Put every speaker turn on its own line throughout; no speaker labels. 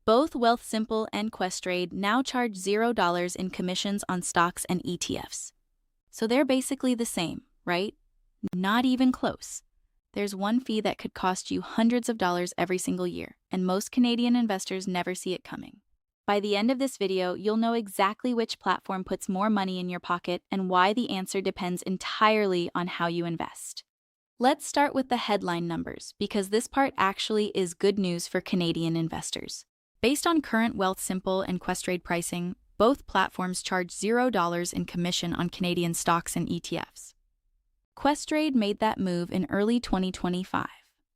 Both Wealthsimple and Questrade now charge $0 in commissions on stocks and ETFs. So they're basically the same, right? Not even close. There's one fee that could cost you hundreds of dollars every single year, and most Canadian investors never see it coming. By the end of this video, you'll know exactly which platform puts more money in your pocket and why the answer depends entirely on how you invest. Let's start with the headline numbers, because this part actually is good news for Canadian investors. Based on current Wealthsimple and Questrade pricing, both platforms charge $0 in commission on Canadian stocks and ETFs. Questrade made that move in early 2025,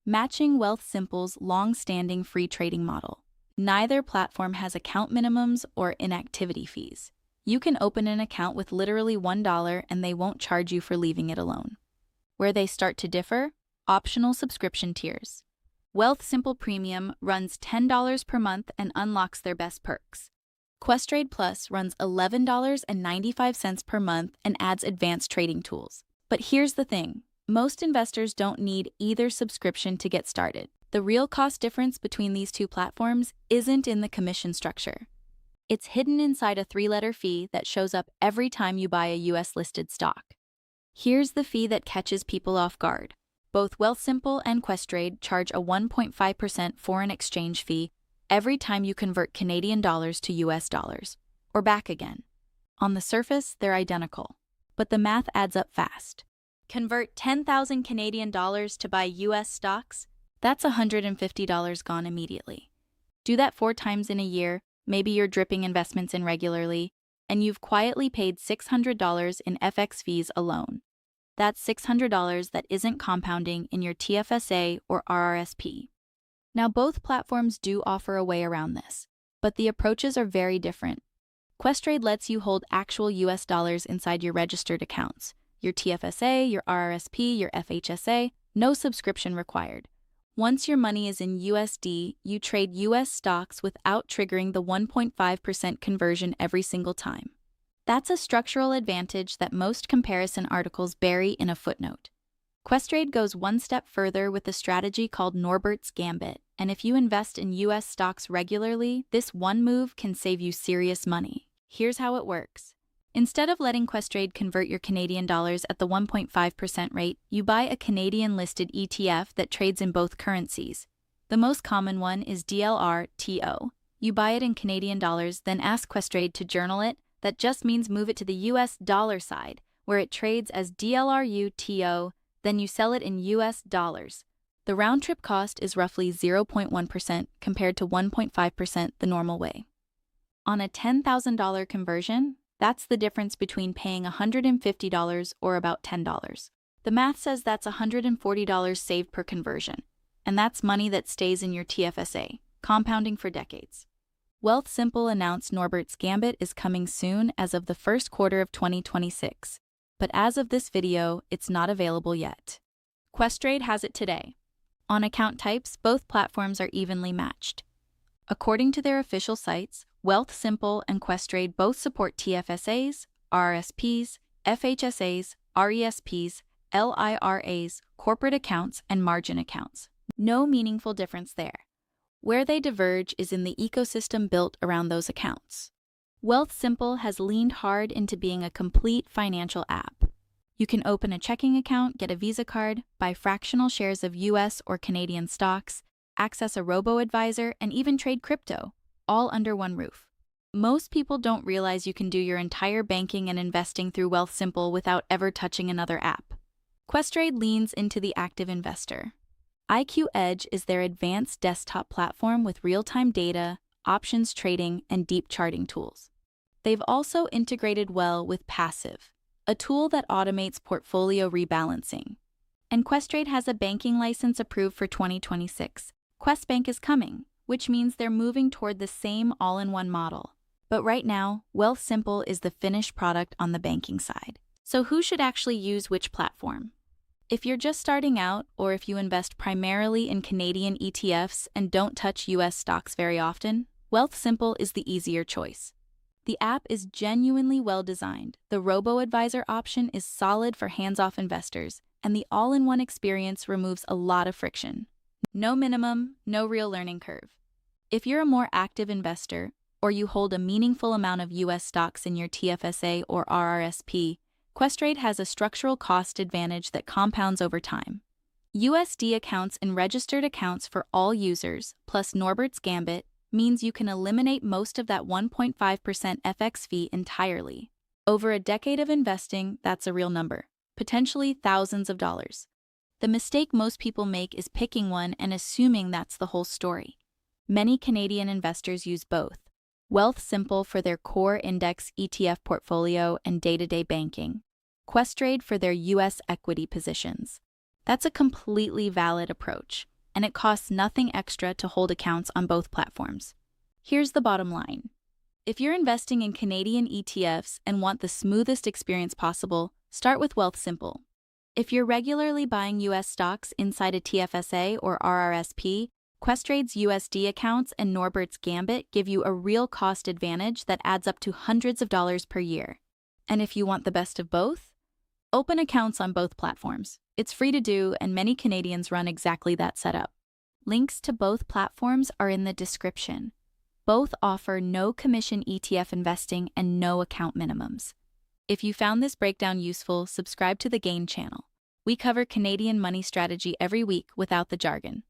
matching Wealthsimple's long-standing free trading model. Neither platform has account minimums or inactivity fees. You can open an account with literally $1 and they won't charge you for leaving it alone. Where they start to differ? Optional subscription tiers. Wealthsimple Premium runs $10 per month and unlocks their best perks. Questrade Plus runs $11.95 per month and adds advanced trading tools. But here's the thing, most investors don't need either subscription to get started. The real cost difference between these two platforms isn't in the commission structure. It's hidden inside a 3-letter fee that shows up every time you buy a US-listed stock. Here's the fee that catches people off guard. Both Wealthsimple and Questrade charge a 1.5% foreign exchange fee every time you convert Canadian dollars to US dollars, or back again. On the surface, they're identical, but the math adds up fast. Convert 10,000 Canadian dollars to buy US stocks? That's $150 gone immediately. Do that 4 times in a year, maybe you're dripping investments in regularly, and you've quietly paid $600 in FX fees alone. That's $600 that isn't compounding in your TFSA or RRSP. Now, both platforms do offer a way around this, but the approaches are very different. Questrade lets you hold actual US dollars inside your registered accounts. Your TFSA, your RRSP, your FHSA, no subscription required. Once your money is in USD, you trade US stocks without triggering the 1.5% conversion every single time. That's a structural advantage that most comparison articles bury in a footnote. Questrade goes one step further with a strategy called Norbert's Gambit, and if you invest in US stocks regularly, this one move can save you serious money. Here's how it works. Instead of letting Questrade convert your Canadian dollars at the 1.5% rate, you buy a Canadian-listed ETF that trades in both currencies. The most common one is DLR-TO. You buy it in Canadian dollars, then ask Questrade to journal it. That just means move it to the US dollar side, where it trades as DLRU-TO, then you sell it in US dollars. The round-trip cost is roughly 0.1% compared to 1.5% the normal way. On a $10,000 conversion, that's the difference between paying $150 or about $10. The math says that's $140 saved per conversion, and that's money that stays in your TFSA, compounding for decades. Wealthsimple announced Norbert's Gambit is coming soon as of the first quarter of 2026, but as of this video, it's not available yet. Questrade has it today. On account types, both platforms are evenly matched. According to their official sites, Wealthsimple and Questrade both support TFSAs, RRSPs, FHSAs, RESPs, LIRAs, corporate accounts, and margin accounts. No meaningful difference there. Where they diverge is in the ecosystem built around those accounts. Wealthsimple has leaned hard into being a complete financial app. You can open a checking account, get a Visa card, buy fractional shares of US or Canadian stocks, access a robo-advisor, and even trade crypto, all under one roof. Most people don't realize you can do your entire banking and investing through Wealthsimple without ever touching another app. Questrade leans into the active investor. IQ Edge is their advanced desktop platform with real-time data, options trading, and deep charting tools. They've also integrated well with Passive, a tool that automates portfolio rebalancing. And Questrade has a banking license approved for 2026. QuestBank is coming, which means they're moving toward the same all-in-one model. But right now, Wealthsimple is the finished product on the banking side. So who should actually use which platform? If you're just starting out, or if you invest primarily in Canadian ETFs and don't touch US stocks very often, Wealthsimple is the easier choice. The app is genuinely well designed, the robo-advisor option is solid for hands-off investors, and the all-in-one experience removes a lot of friction. No minimum, no real learning curve. If you're a more active investor, or you hold a meaningful amount of U.S. stocks in your TFSA or RRSP, Questrade has a structural cost advantage that compounds over time. USD accounts and registered accounts for all users, plus Norbert's Gambit, means you can eliminate most of that 1.5% FX fee entirely. Over a decade of investing, that's a real number, potentially thousands of dollars. The mistake most people make is picking one and assuming that's the whole story. Many Canadian investors use both. Wealthsimple for their core index ETF portfolio and day-to-day banking. Questrade for their U.S. equity positions. That's a completely valid approach, and it costs nothing extra to hold accounts on both platforms. Here's the bottom line. If you're investing in Canadian ETFs and want the smoothest experience possible, start with Wealthsimple. If you're regularly buying U.S. stocks inside a TFSA or RRSP, Questrade's USD accounts and Norbert's Gambit give you a real cost advantage that adds up to hundreds of dollars per year. And if you want the best of both, open accounts on both platforms. It's free to do, and many Canadians run exactly that setup. Links to both platforms are in the description. Both offer no commission ETF investing and no account minimums. If you found this breakdown useful, subscribe to the Gain channel. We cover Canadian money strategy every week without the jargon.